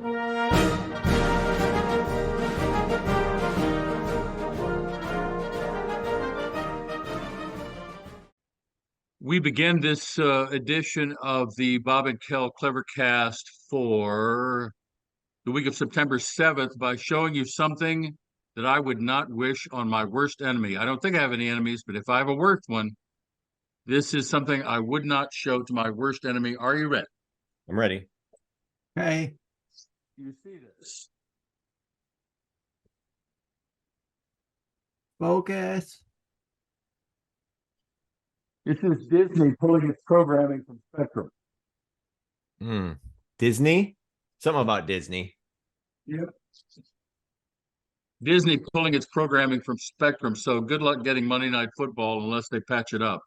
We begin this edition of the Bob and Kel CleverCast for the week of September 7th by showing you something that I would not wish on my worst enemy. I don't think I have any enemies, but if I have a worst one, this is something I would not show to my worst enemy. Are you ready? I'm ready. Hey. You see this? Focus. This is Disney pulling its programming from Spectrum. Disney? Something about Disney. Yep. Disney pulling its programming from Spectrum, so good luck getting Monday Night Football unless they patch it up.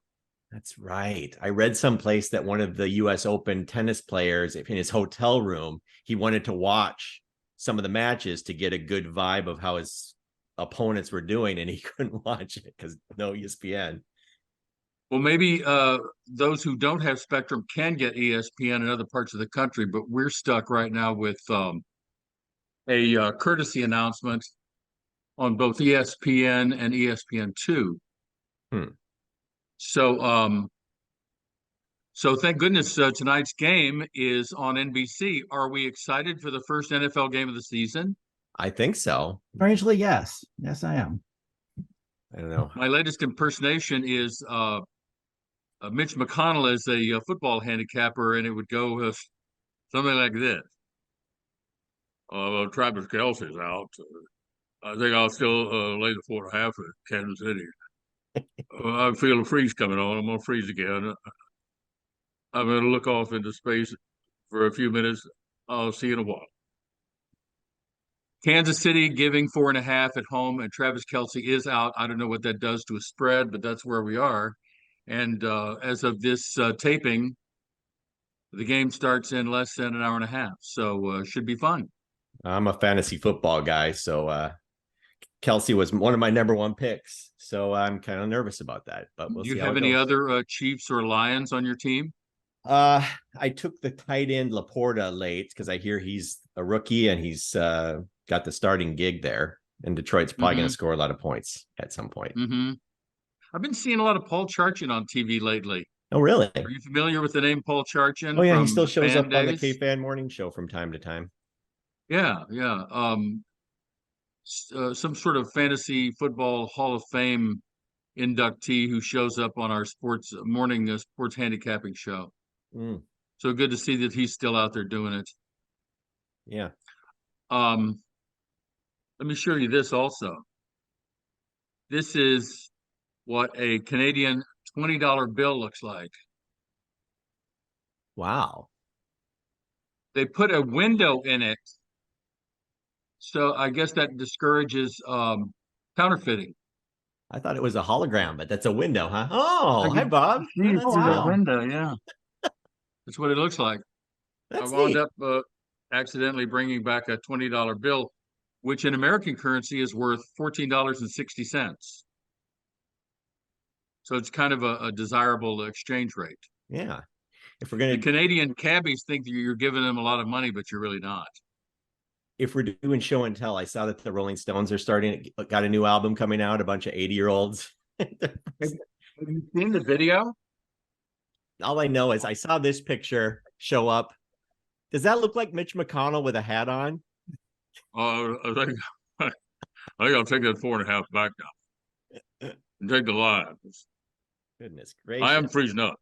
That's right. I read someplace that one of the U.S. Open tennis players, in his hotel room, he wanted to watch some of the matches to get a good vibe of how his opponents were doing, and he couldn't watch it because no ESPN. Well, maybe those who don't have Spectrum can get ESPN in other parts of the country, but we're stuck right now with a courtesy announcement on both ESPN and ESPN2. So thank goodness tonight's game is on NBC. Are we excited for the first NFL game of the season? I think so. Strangely, yes. Yes, I am. I don't know. My latest impersonation is Mitch McConnell as a football handicapper, and it would go something like this. Travis Kelce's out. I think I'll still lay the 4.5 at Kansas City. I feel a freeze coming on. I'm going to freeze again. I'm going to look off into space for a few minutes. I'll see you in a while. Kansas City giving 4.5 at home, and Travis Kelce is out. I don't know what that does to a spread, but that's where we are. And as of this taping, the game starts in less than an hour and a half, so should be fun. I'm a fantasy football guy, so Kelce was one of my number one picks, so I'm kind of nervous about that. But we'll see. Do you have any other Chiefs or Lions on your team? I took the tight end Laporta late because I hear he's a rookie and he's got the starting gig there, and Detroit's probably going to score a lot of points at some point. I've been seeing a lot of Paul Charchian on TV lately. Oh, really? Are you familiar with the name Paul Charchian? Oh, yeah, he still shows up on the K-Fan Morning Show from time to time. Yeah. Some sort of fantasy football Hall of Fame inductee who shows up on our morning sports handicapping show. So good to see that he's still out there doing it. Yeah. Let me show you this also. This is what a Canadian $20 bill looks like. Wow. They put a window in it, so I guess that discourages counterfeiting. I thought it was a hologram, but that's a window, huh? Oh, hi, Bob. That's wow. a window, yeah. That's what it looks like. That's I wound neat. up accidentally bringing back a $20 bill, which in American currency is worth $14.60. So it's kind of a desirable exchange rate. Yeah. If we're gonna, The Canadian cabbies think that you're giving them a lot of money, but you're really not. if we're doing show and tell, I saw that the Rolling Stones are got a new album coming out. A bunch of 80-year-olds. Have you seen the video? All I know is I saw this picture show up. Does that look like Mitch McConnell with a hat on? I think I'll take that 4.5 back now and take the line. Goodness gracious. I am freezing up.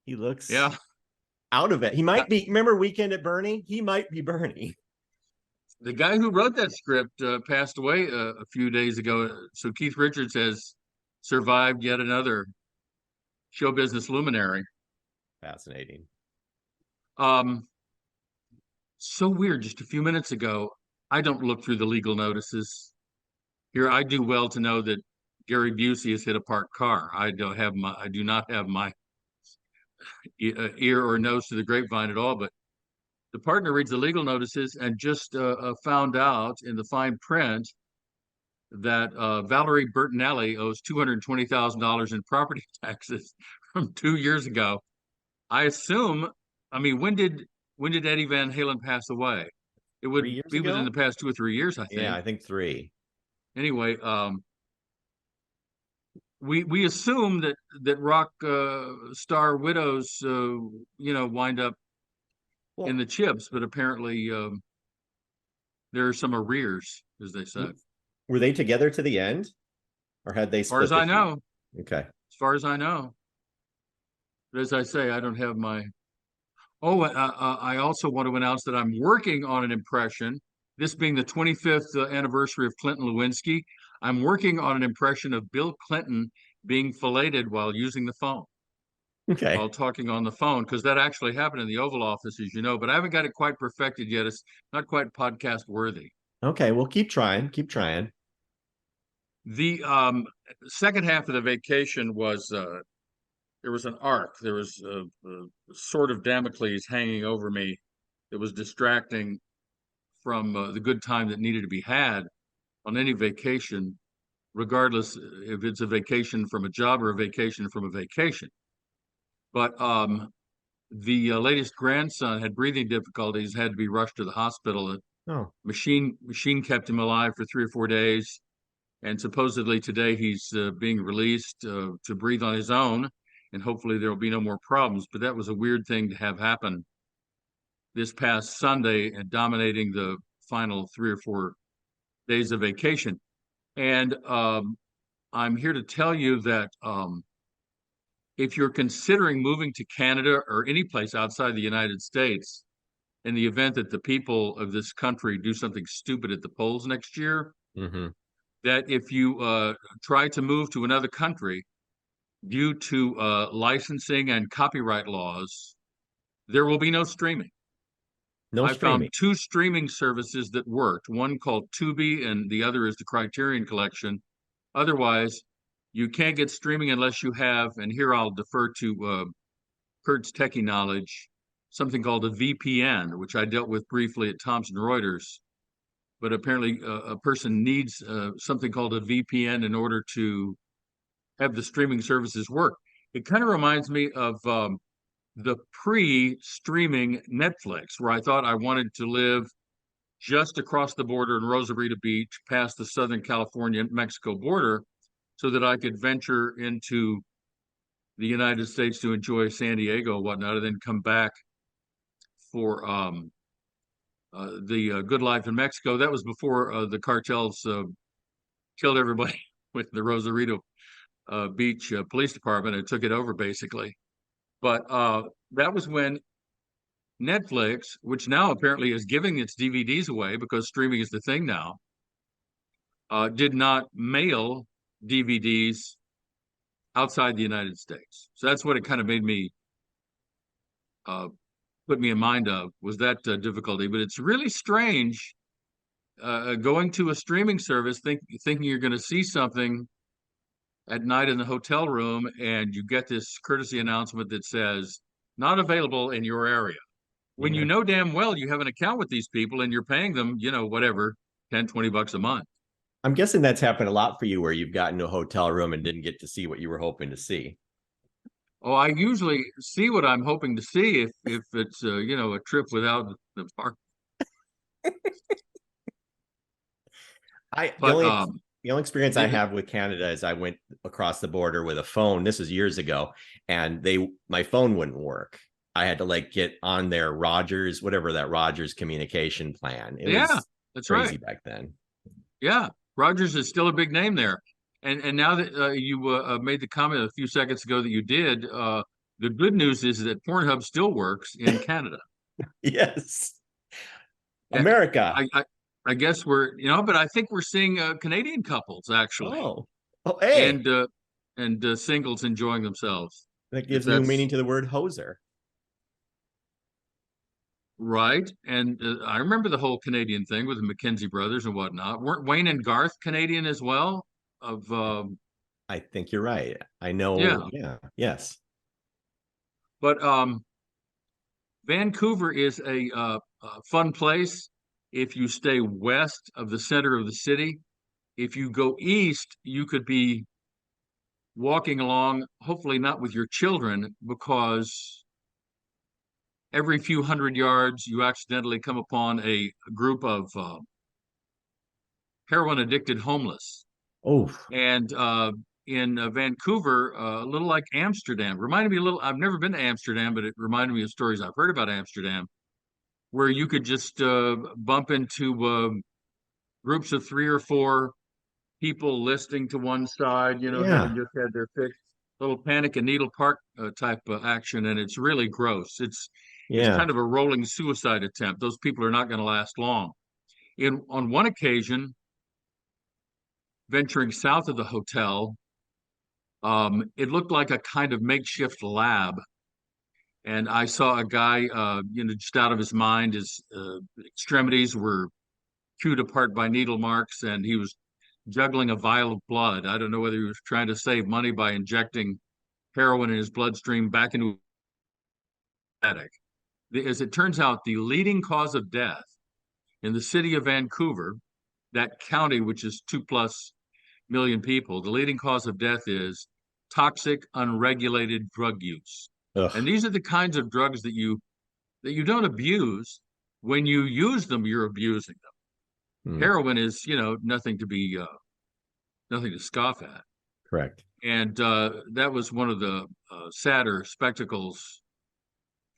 He looks out of it. He might be. Remember Weekend at Bernie? He might be Bernie. The guy who wrote that script passed away a few days ago. So Keith Richards has survived yet another show business luminary. Fascinating. So weird. Just a few minutes ago, I don't look through the legal notices. Here, I do well to know that Gary Busey has hit a parked car. I do not have my ear or nose to the grapevine at all. But the partner reads the legal notices and just found out in the fine print that Valerie Bertinelli owes $220,000 in property taxes from 2 years ago. I assume. I mean, when did when did Eddie Van Halen pass away? It would 3 years be within ago? the past 2 or 3 years, I Yeah, think. I think 3. Anyway, we assume that rock star widows, wind up in Well, the chips, but apparently there are some arrears, as they say. were they together to the end, or had they As far as split the I heat? know, Okay. as far as I know. But as I say, I don't have my. Oh, I also want to announce that I'm working on an impression. This being the 25th anniversary of Clinton Lewinsky, I'm working on an impression of Bill Clinton being filleted while using the phone, Okay. while talking on the phone, because that actually happened in the Oval Office, as you know. But I haven't got it quite perfected yet. It's not quite podcast worthy. Okay. Well, keep trying. Keep trying. The second half of the vacation was there was an arc. There was a sword of Damocles hanging over me that was distracting from the good time that needed to be had on any vacation, regardless if it's a vacation from a job or a vacation from a vacation. But the latest grandson had breathing difficulties, had to be rushed to the hospital. Oh, Machine kept him alive for 3 or 4 days, and supposedly today he's being released to breathe on his own, and hopefully there will be no more problems. But that was a weird thing to have happen this past Sunday and dominating the final 3 or 4 days of vacation. And I'm here to tell you that if you're considering moving to Canada or any place outside the United States, in the event that the people of this country do something stupid at the polls next year, mm-hmm. that if you try to move to another country due to licensing and copyright laws, there will be no streaming. No I found streaming. 2 streaming services that worked, one called Tubi and the other is the Criterion Collection. Otherwise, you can't get streaming unless you have, and here I'll defer to Kurt's techie knowledge, something called a VPN, which I dealt with briefly at Thomson Reuters. But apparently, a person needs something called a VPN in order to have the streaming services work. It kind of reminds me of the pre-streaming Netflix, where I thought I wanted to live just across the border in Rosarito Beach, past the Southern California-Mexico border, so that I could venture into the United States to enjoy San Diego and whatnot, and then come back for the good life in Mexico. That was before the cartels killed everybody with the Rosarito Beach Police Department and took it over, basically. But that was when Netflix, which now apparently is giving its DVDs away because streaming is the thing now, did not mail DVDs outside the United States. So that's what it kind of made me put me in mind of, was that difficulty. But it's really strange going to a streaming service thinking you're going to see something at night in the hotel room, and you get this courtesy announcement that says not available in your area, when you Yeah. know damn well you have an account with these people and you're paying them, whatever, 10, $20 a month. I'm guessing that's happened a lot for you where you've gotten to a hotel room and didn't get to see what you were hoping to see. Oh, I usually see what I'm hoping to see if it's a trip without the park. The But only experience I it, have with Canada is I went across the border with a phone. This was years ago, and my phone wouldn't work. I had to get on their Rogers, whatever that Rogers communication plan. It was that's crazy right. back then. Yeah, Rogers is still a big name there. And now that you made the comment a few seconds ago that you did, the good news is that Pornhub still works in Canada. Yes. Yeah, America. I guess but I think we're seeing Canadian couples actually, Oh, hey, and singles enjoying themselves. that If gives new that's meaning to the word hoser. right. And I remember the whole Canadian thing with the Mackenzie brothers and whatnot. Weren't Wayne and Garth Canadian as well? I think you're right. I Yeah, know. Yeah. Yes. but Vancouver is a fun place if you stay west of the center of the city. If you go east, you could be walking along, hopefully not with your children, because every few hundred yards, you accidentally come upon a group of heroin-addicted homeless. Oh, And in Vancouver, a little like Amsterdam, reminded me a little. I've never been to Amsterdam, but it reminded me of stories I've heard about Amsterdam, where you could just bump into groups of 3 or 4 people listening to one side, having yeah, just had their fix, little Panic and Needle Park type action, and it's really gross. It's yeah. kind of a rolling suicide attempt. Those people are not going to last long. On one occasion, venturing south of the hotel, it looked like a kind of makeshift lab. And I saw a guy, just out of his mind. His extremities were chewed apart by needle marks, and he was juggling a vial of blood. I don't know whether he was trying to save money by injecting heroin in his bloodstream back into addict. As it turns out, the leading cause of death in the city of Vancouver, that county, which is 2+ million people, the leading cause of death is toxic, unregulated drug use. And Ugh. these are the kinds of drugs that you don't abuse. When you use them, you're abusing them. Mm, Heroin is, nothing to scoff at. correct. And that was one of the sadder spectacles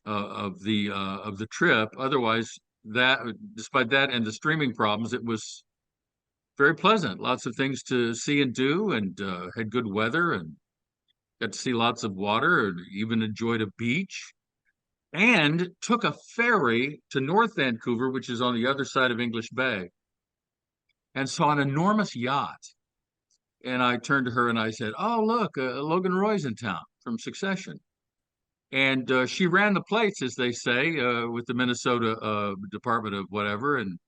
of the trip. Otherwise, that despite that and the streaming problems, it was very pleasant. Lots of things to see and do, and had good weather, and got to see lots of water, and even enjoyed a beach. And took a ferry to North Vancouver, which is on the other side of English Bay, and saw an enormous yacht. And I turned to her and I said, "Oh, look, Logan Roy's in town from Succession." And she ran the plates, as they say, with the Minnesota Department of whatever, and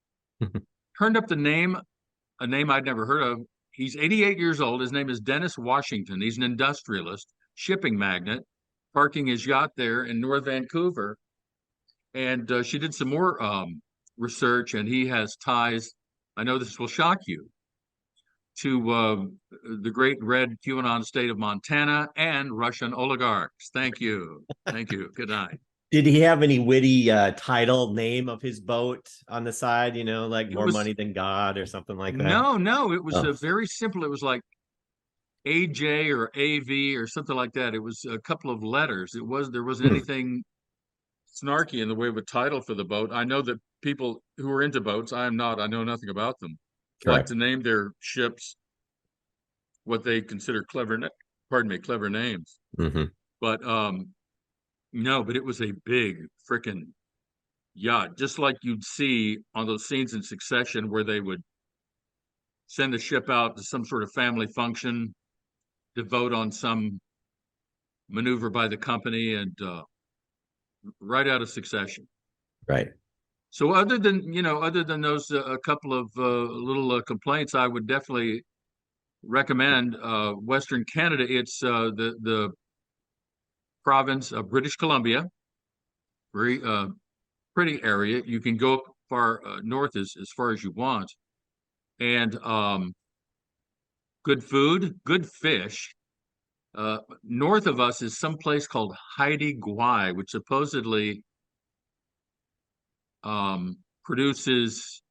turned up a name I'd never heard of. He's 88 years old. His name is Dennis Washington. He's an industrialist, shipping magnate, parking his yacht there in North Vancouver. And she did some more research, and he has ties. I know this will shock you, to the great red QAnon state of Montana and Russian oligarchs. Thank you. Thank you. Good night. Did he have any witty title name of his boat on the side? Like It More was Money Than God or something like that? no. It was Oh. very simple. It was like AJ or AV or something like that. It was a couple of letters. There wasn't Hmm. anything snarky in the way of a title for the boat. I know that people who are into boats, I am not. I know nothing about them. Like to Correct. name their ships what they consider clever names. Hmm. But no, but it was a big frickin' yacht, just like you'd see on those scenes in Succession where they would send the ship out to some sort of family function to vote on some maneuver by the company, and right out of Succession. Right. So other than those a couple of little complaints, I would definitely recommend Western Canada. It's the province of British Columbia, very pretty area. You can go far north as far as you want, and good food, good fish. North of us is some place called Haida Gwaii, which supposedly produces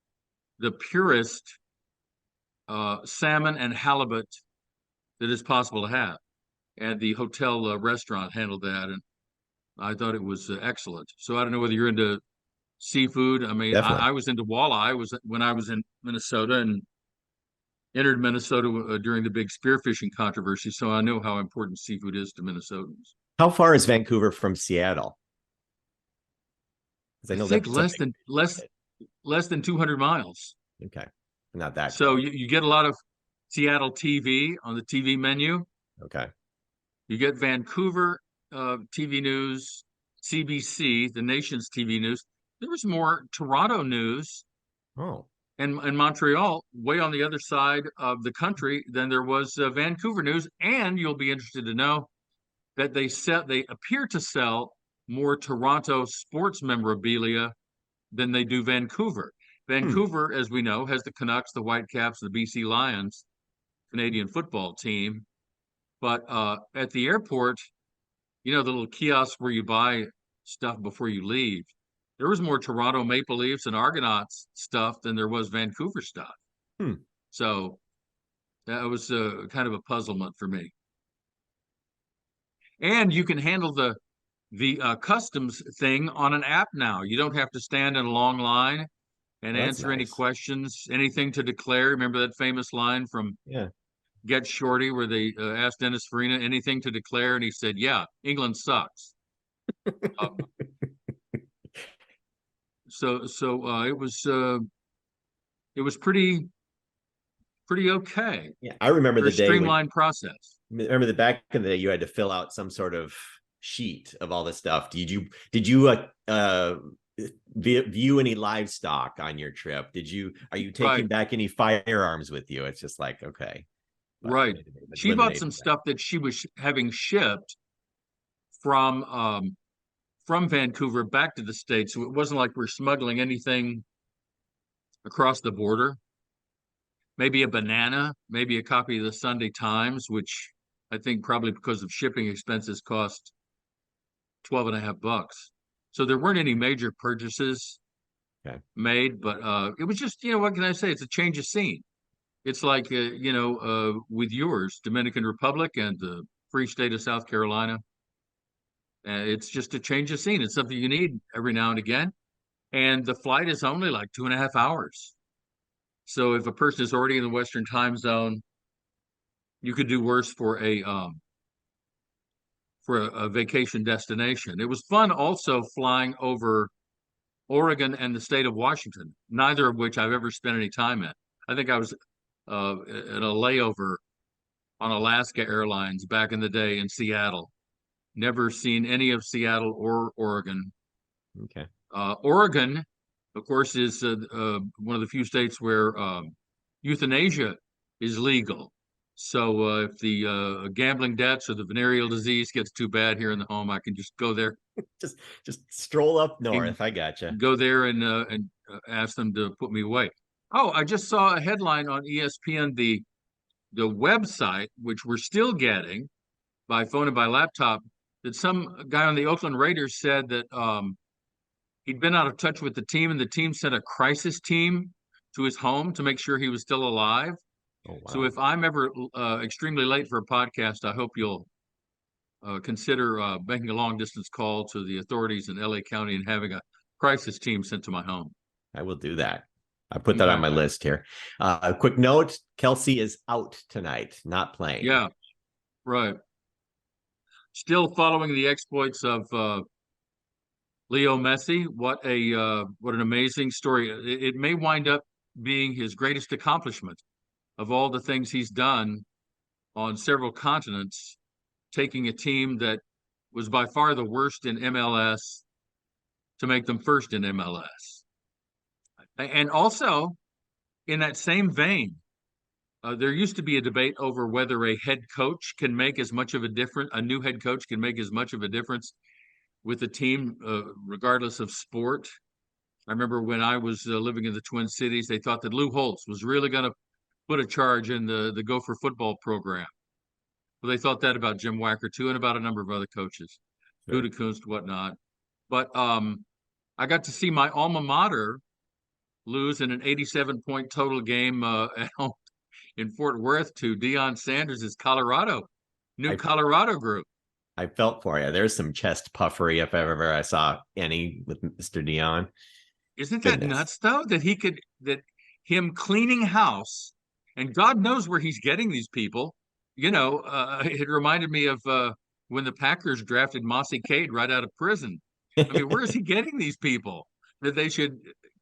the purest salmon and halibut that is possible to have. And the hotel restaurant handled that, and I thought it was excellent. So I don't know whether you're into seafood. I mean, Definitely. I was into walleye. When I was in Minnesota and entered Minnesota during the big spearfishing controversy, so I know how important seafood is to Minnesotans. How far is Vancouver from Seattle? Because I I know think that's a less than 200 miles. okay, not that So close. you get a lot of Seattle TV on the TV menu. Okay. You get Vancouver TV news, CBC, the nation's TV news. There was more Toronto news Oh, and Montreal, way on the other side of the country, than there was Vancouver news. And you'll be interested to know that they appear to sell more Toronto sports memorabilia than they do Vancouver. hmm. Vancouver, as we know, has the Canucks, the Whitecaps, the BC Lions, Canadian football team. But at the airport, the little kiosk where you buy stuff before you leave. There was more Toronto Maple Leafs and Argonauts stuff than there was Vancouver stuff. So that was kind of a puzzlement for me. And you can handle the customs thing on an app now. You don't have to stand in a long line and Well, that's answer any nice. questions, anything to declare. Remember that famous line from Get Shorty where they asked Dennis Farina anything to declare, and he said, "Yeah, England sucks." So it was pretty okay. Yeah, I remember Very the day when streamlined process. remember the back in the day you had to fill out some sort of sheet of all this stuff. Did you view any livestock on your trip? Are you taking back any firearms with you? It's just like, okay. Right. She bought some stuff that she was having shipped from Vancouver back to the States. So it wasn't like we're smuggling anything across the border. Maybe a banana, maybe a copy of the Sunday Times, which I think probably because of shipping expenses cost $12.50. So there weren't any major purchases made, but it was just, what can I say? It's a change of scene. It's like, with yours, Dominican Republic and the Free State of South Carolina. It's just a change of scene. It's something you need every now and again. And the flight is only like 2.5 hours. So if a person is already in the Western time zone, you could do worse for a vacation destination. It was fun also flying over Oregon and the state of Washington, neither of which I've ever spent any time in. I think I was in a layover on Alaska Airlines back in the day in Seattle. Never seen any of Seattle or Oregon. Okay. Oregon, of course, is one of the few states where euthanasia is legal. So if the gambling debts or the venereal disease gets too bad here in the home, I can just go there. just stroll up north. I gotcha. Go there and ask them to put me away. Oh, I just saw a headline on ESPN, the website, which we're still getting by phone and by laptop, that some guy on the Oakland Raiders said that he'd been out of touch with the team, and the team sent a crisis team to his home to make sure he was still alive. Oh, wow. So if I'm ever extremely late for a podcast, I hope you'll consider making a long distance call to the authorities in LA County and having a crisis team sent to my home. I will do that. I put that on my list here. A quick note, Kelsey is out tonight, not playing. Yeah, right. Still following the exploits of Leo Messi. What an amazing story. It may wind up being his greatest accomplishment of all the things he's done on several continents, taking a team that was by far the worst in MLS to make them first in MLS. And also, in that same vein, there used to be a debate over whether a head coach can make as much of a difference, a new head coach can make as much of a difference with the team, regardless of sport. I remember when I was living in the Twin Cities, they thought that Lou Holtz was really going to put a charge in the Gopher football program. Well, they thought that about Jim Wacker too, and about a number of other coaches, Gutekunst, whatnot. But I got to see my alma mater lose in an 87-point total game at home in Fort Worth to Deion Sanders' Colorado group. I felt for you. There's some chest puffery if ever I saw any with Mr. Deion. Isn't that nuts though, that him cleaning house, and God knows where he's getting these people. It reminded me of when the Packers drafted Mossy Cade right out of prison. I mean, where is he getting these people that they should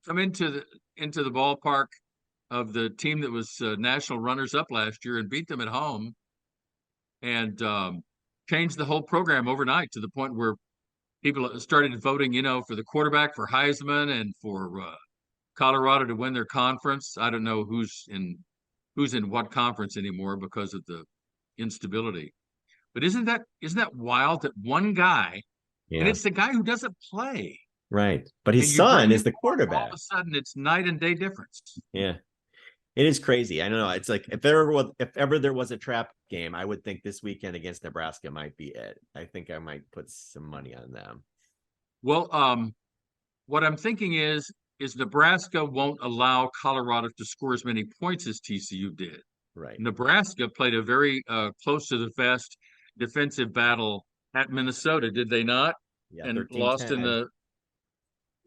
come into the ballpark of the team that was national runners-up last year and beat them at home, and changed the whole program overnight to the point where people started voting, for the quarterback, for Heisman, and for Colorado to win their conference. I don't know who's in what conference anymore because of the instability. But isn't that wild that one guy, and it's the guy who doesn't play, right? But his son is the quarterback. All of a sudden, it's night and day difference. Yeah, it is crazy. I don't know. It's like if ever there was a trap game, I would think this weekend against Nebraska might be it. I think I might put some money on them. Well, what I'm thinking is Nebraska won't allow Colorado to score as many points as TCU did. Right. Nebraska played a very close to the vest defensive battle at Minnesota, did they not? Yeah, And 13-10.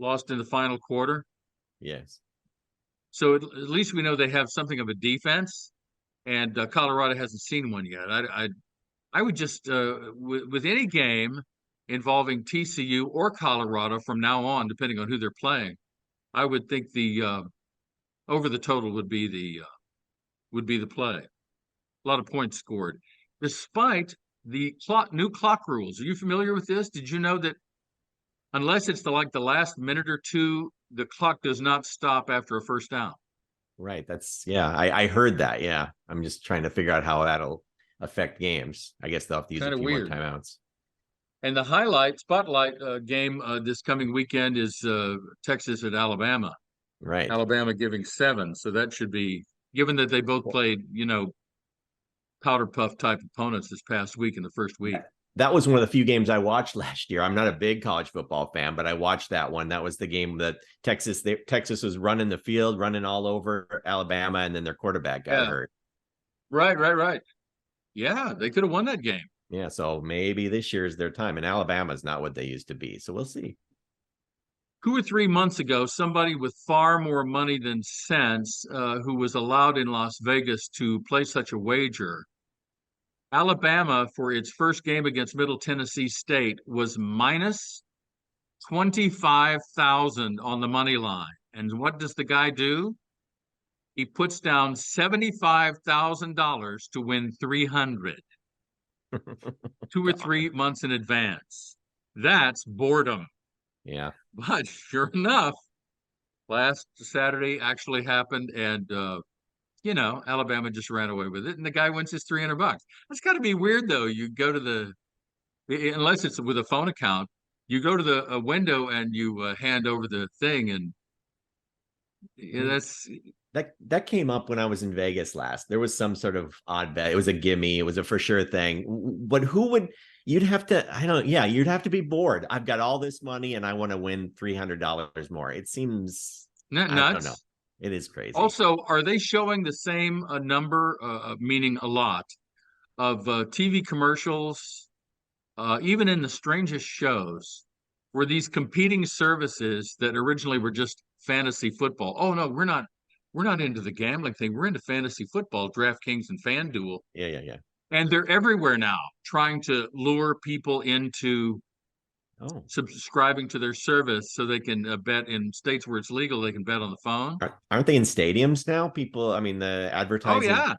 Lost in the final quarter. Yes. So at least we know they have something of a defense, and Colorado hasn't seen one yet. I would just with any game involving TCU or Colorado from now on, depending on who they're playing, I would think the over the total would be the play. A lot of points scored, despite the new clock rules. Are you familiar with this? Did you know that unless it's like the last minute or two, the clock does not stop after a first down? Right. I heard that. Yeah. I'm just trying to figure out how that'll affect games. I guess they'll have to use Kind a of few more weird. timeouts. And the spotlight game this coming weekend is Texas at Alabama. Right. Alabama giving 7, so that should be, given that they both played, powder puff type opponents this past week in the first week. That was one of the few games I watched last year. I'm not a big college football fan, but I watched that one. That was the game that Texas was running the field, running all over Alabama, and then their quarterback got hurt. Right. Yeah, they could have won that game. Yeah, so maybe this year's their time. And Alabama's not what they used to be, so we'll see. 2 or 3 months ago, somebody with far more money than sense, who was allowed in Las Vegas to play such a wager, Alabama, for its first game against Middle Tennessee State, was minus 25,000 on the money line. And what does the guy do? He puts down $75,000 to win 300, 2 or 3 months in advance. That's boredom. Yeah. But sure enough, last Saturday actually happened, and Alabama just ran away with it, and the guy wins his $300. That's got to be weird, though. You go to unless it's with a phone account, you go to the window and you hand over the thing, and that's that came up when I was in Vegas last. There was some sort of odd bet. It was a gimme. It was a for sure thing. But you'd have to be bored. I've got all this money and I want to win $300 more. It seems nuts. I don't know. It is crazy. Also, are they showing the same number, meaning a lot, of TV commercials, even in the strangest shows, where these competing services that originally were just fantasy football? Oh no, we're not into the gambling thing. We're into fantasy football, DraftKings and FanDuel. Yeah. And they're everywhere now, trying to lure people into subscribing to their service so they can bet in states where it's legal. They can bet on the phone. Aren't they in stadiums now? People, I mean, the advertising. All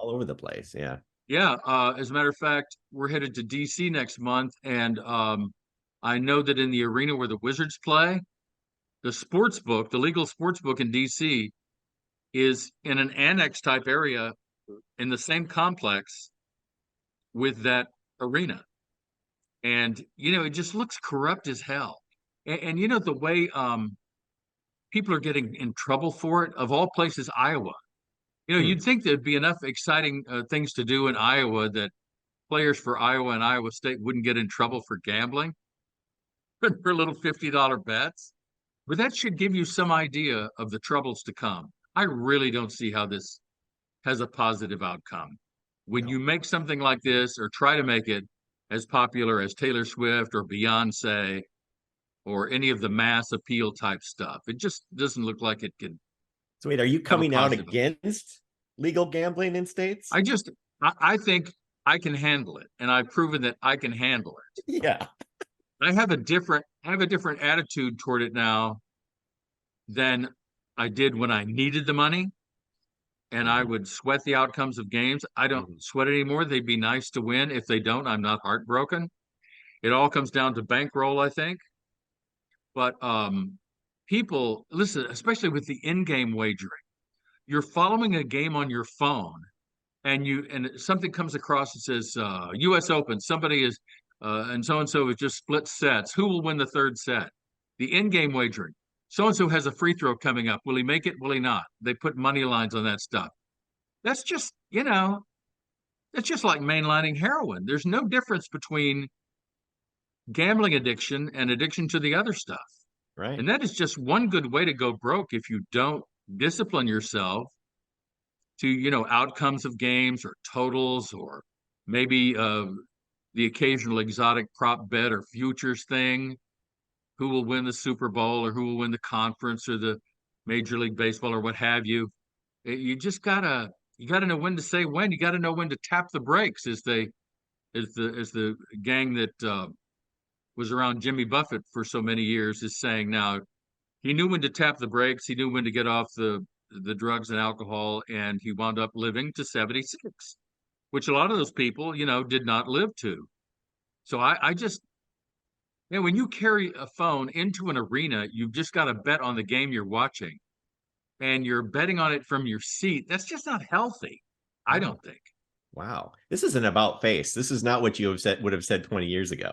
over the place. Yeah. Yeah. As a matter of fact, we're headed to DC next month, and I know that in the arena where the Wizards play, the legal sports book in DC, is in an annex type area in the same complex with that arena. And, it just looks corrupt as hell. And the way people are getting in trouble for it, of all places, Iowa. You'd think there'd be enough exciting things to do in Iowa that players for Iowa and Iowa State wouldn't get in trouble for gambling for little $50 bets. But that should give you some idea of the troubles to come. I really don't see how this has a positive outcome. When you make something like this, or try to make it as popular as Taylor Swift or Beyonce or any of the mass appeal type stuff, it just doesn't look like it can. So wait, are you coming out against legal gambling in states? I think I can handle it, and I've proven that I can handle it. Yeah. I have a different attitude toward it now than I did when I needed the money, and I would sweat the outcomes of games. I don't sweat it anymore. They'd be nice to win. If they don't, I'm not heartbroken. It all comes down to bankroll, I think. But people, listen, especially with the in-game wagering, you're following a game on your phone, and something comes across that says U.S. Open, somebody is and so has just split sets. Who will win the third set? The in-game wagering. So-and-so has a free throw coming up. Will he make it? Will he not? They put money lines on that stuff. That's just, that's just like mainlining heroin. There's no difference between gambling addiction and addiction to the other stuff. Right. And that is just one good way to go broke if you don't discipline yourself to, outcomes of games or totals, or maybe the occasional exotic prop bet or futures thing. Who will win the Super Bowl, or who will win the conference, or the Major League Baseball, or what have you. You just you gotta know when to say when. You gotta know when to tap the brakes, as the gang that was around Jimmy Buffett for so many years is saying now. He knew when to tap the brakes. He knew when to get off the drugs and alcohol, and he wound up living to 76, which a lot of those people, did not live to. So I just, when you carry a phone into an arena, you've just got to bet on the game you're watching, and you're betting on it from your seat. That's just not healthy, I don't think. Wow. This is an about face. This is not what you would have said 20 years ago.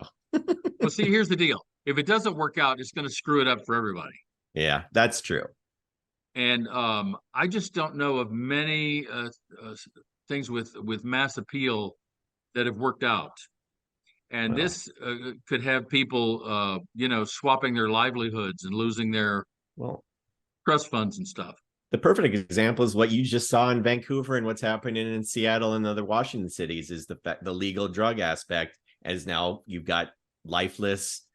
Well, see, here's the deal. If it doesn't work out, it's going to screw it up for everybody. Yeah, that's true. And I just don't know of many things with mass appeal that have worked out. And Well, this could have people, swapping their livelihoods and losing their well, trust funds and stuff. the perfect example is what you just saw in Vancouver, and what's happening in Seattle and other Washington cities is the legal drug aspect, as now you've got lifeless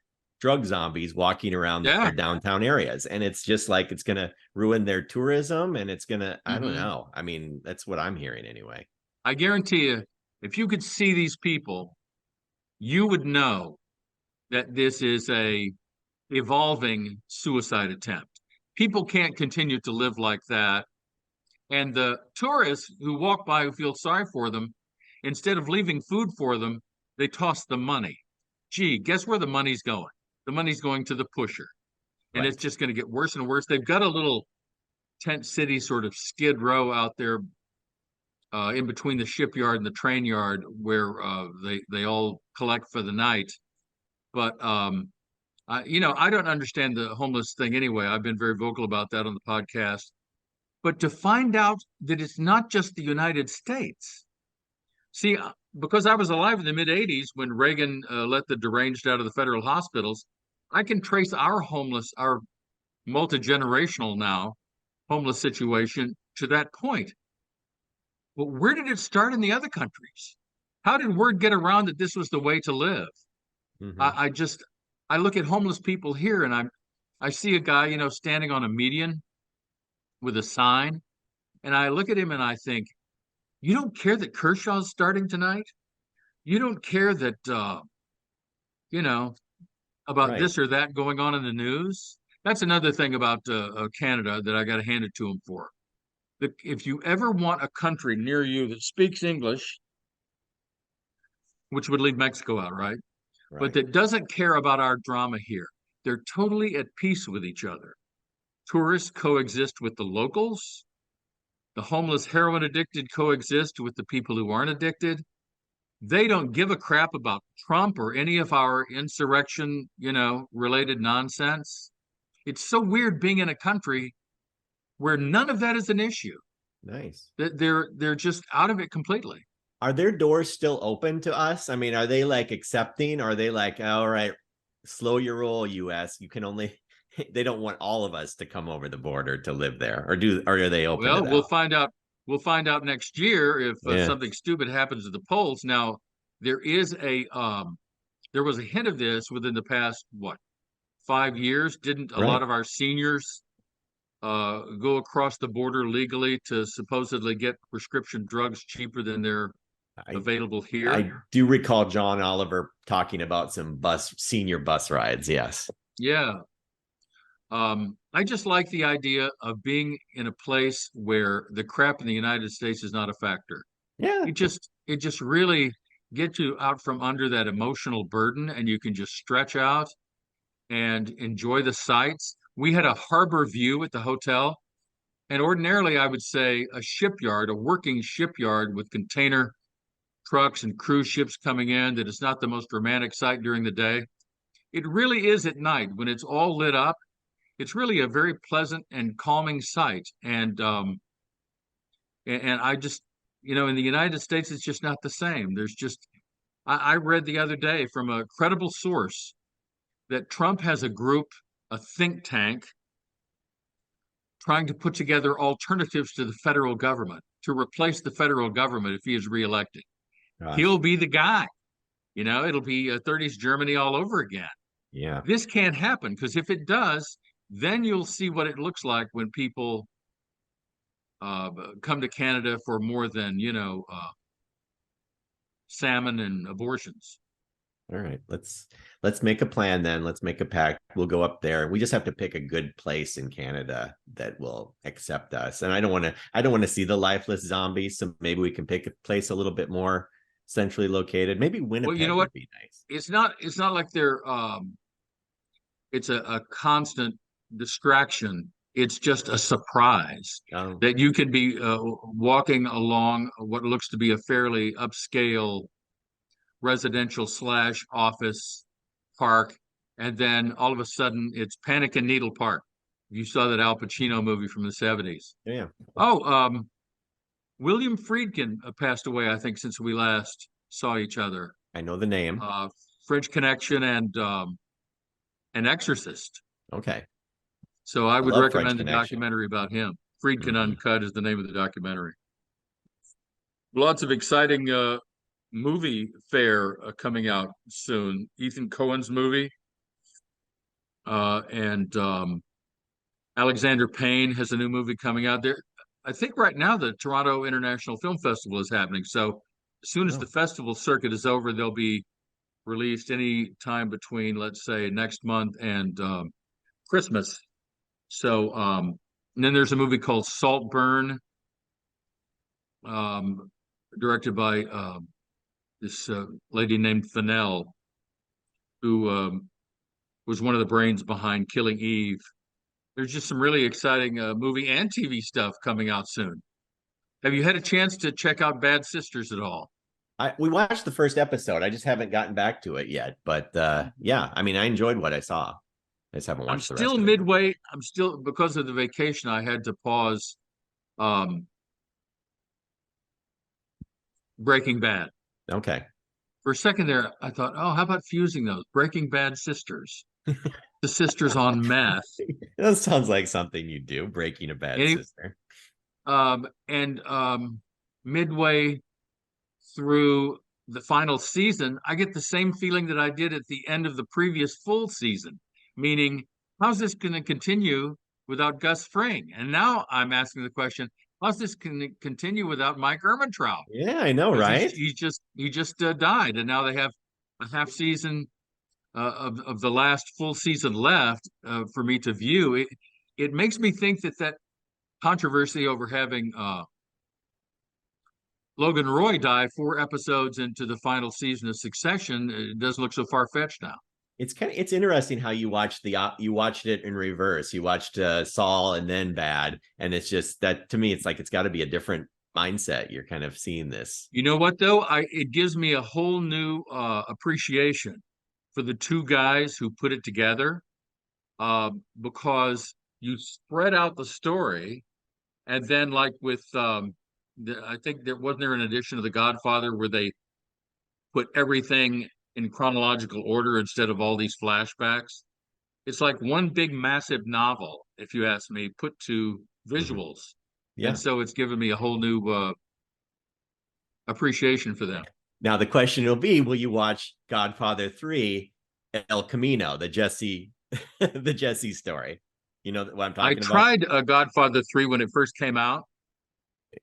drug zombies walking around their downtown areas. And it's just like, it's going to ruin their tourism, and it's going to, I don't know. I mean, that's what I'm hearing anyway. I guarantee you, if you could see these people, you would know that this is a evolving suicide attempt. People can't continue to live like that. And the tourists who walk by, who feel sorry for them, instead of leaving food for them, they toss the money. Gee, guess where the money's going? The money's going to the pusher. And it's just going to get worse and worse. They've got a little tent city sort of skid row out there in between the shipyard and the train yard, where they all collect for the night. But I don't understand the homeless thing anyway. I've been very vocal about that on the podcast. But to find out that it's not just the United States. See, because I was alive in the mid-'80s when Reagan let the deranged out of the federal hospitals, I can trace our multi-generational now homeless situation to that point. But where did it start in the other countries? How did word get around that this was the way to live? I look at homeless people here, and I see a guy, standing on a median with a sign, and I look at him and I think, you don't care that Kershaw's starting tonight? You don't care that about this or that going on in the news? That's another thing about Canada that I got to hand it to them for. If you ever want a country near you that speaks English, which would leave Mexico out, right? But that doesn't care about our drama here. They're totally at peace with each other. Tourists coexist with the locals. The homeless heroin addicted coexist with the people who aren't addicted. They don't give a crap about Trump or any of our insurrection, related nonsense. It's so weird being in a country where none of that is an issue. Nice. They're just out of it completely. Are their doors still open to us? I mean, are they like accepting? Are they like, all right, slow your roll, US? You can only, they don't want all of us to come over the border to live there, or are they open? Well, we'll find out. We'll find out next year if something stupid happens at the polls. Now, there was a hint of this within the past 5 years. Didn't a lot of our seniors go across the border legally to supposedly get prescription drugs cheaper than they're available here? I do recall John Oliver talking about some senior bus rides. Yes. Yeah. I just like the idea of being in a place where the crap in the United States is not a factor. Yeah. It just really gets you out from under that emotional burden, and you can just stretch out and enjoy the sights. We had a harbor view at the hotel, and ordinarily I would say a working shipyard with container trucks and cruise ships coming in, that is not the most romantic sight during the day. It really is at night when it's all lit up. It's really a very pleasant and calming sight. And I just, in the United States, it's just not the same. There's just I read the other day from a credible source that Trump has a group, a think tank, trying to put together alternatives to the federal government to replace the federal government if he is reelected. He'll Gosh, be the guy. It'll be 30s Germany all over again. yeah. This can't happen because if it does, then you'll see what it looks like when people come to Canada for more than, salmon and abortions. All right, let's make a plan then. Let's make a pact. We'll go up there. We just have to pick a good place in Canada that will accept us. And I don't want to see the lifeless zombies. So maybe we can pick a place a little bit more centrally located. Maybe Winnipeg Well, you know what? would be nice. It's not like they're it's a constant distraction. It's just a surprise Oh, that you could be walking along what looks to be a fairly upscale residential / office park, and then all of a sudden it's Panic in Needle Park. You saw that Al Pacino movie from the 70s. yeah. Oh, William Friedkin passed away, I think, since we last saw each other. I know the name. French Connection and An Exorcist. Okay. So I would love French recommend the Connection. documentary about him. Friedkin Mhm. Uncut is the name of the documentary. Lots of exciting movie fare coming out soon. Ethan Cohen's movie, and Alexander Payne has a new movie coming out there. I think right now the Toronto International Film Festival is happening. So as soon as Oh. the festival circuit is over, they'll be released any time between, let's say, next month and Christmas. So, and then there's a movie called Saltburn, directed by this lady named Fennell, who was one of the brains behind Killing Eve. There's just some really exciting movie and TV stuff coming out soon. Have you had a chance to check out Bad Sisters at all? We watched the first episode. I just haven't gotten back to it yet. But yeah, I mean, I enjoyed what I saw. I just haven't I'm watched the rest still of it. midway. I'm still, because of the vacation, I had to pause Breaking Bad. Okay. For a second there, I thought, oh, how about fusing those? Breaking Bad sisters. The sisters on meth. That sounds like something you do, breaking a bad Any, sister. and midway through the final season, I get the same feeling that I did at the end of the previous full season, meaning, how's this going to continue without Gus Fring? And now I'm asking the question, how's this going to continue without Mike Ehrmantraut? Yeah, I know, right? He just died, and now they have a half season of the last full season left for me to view. It makes me think that controversy over having Logan Roy die 4 episodes into the final season of Succession, it doesn't look so far-fetched now. It's interesting how you watched it in reverse. You watched Saul and then Bad, and it's just that, to me, it's like it's got to be a different mindset. You're kind of seeing this. You know what, though? It gives me a whole new appreciation for the two guys who put it together, because you spread out the story, and then, like with I think wasn't there an edition of The Godfather where they put everything in chronological order instead of all these flashbacks. It's like one big massive novel, if you ask me, put to visuals. Yeah. And so it's given me a whole new appreciation for them. Now the question will be, will you watch Godfather 3, El Camino, the Jesse story? You know what I'm talking about? I tried Godfather 3 when it first came out,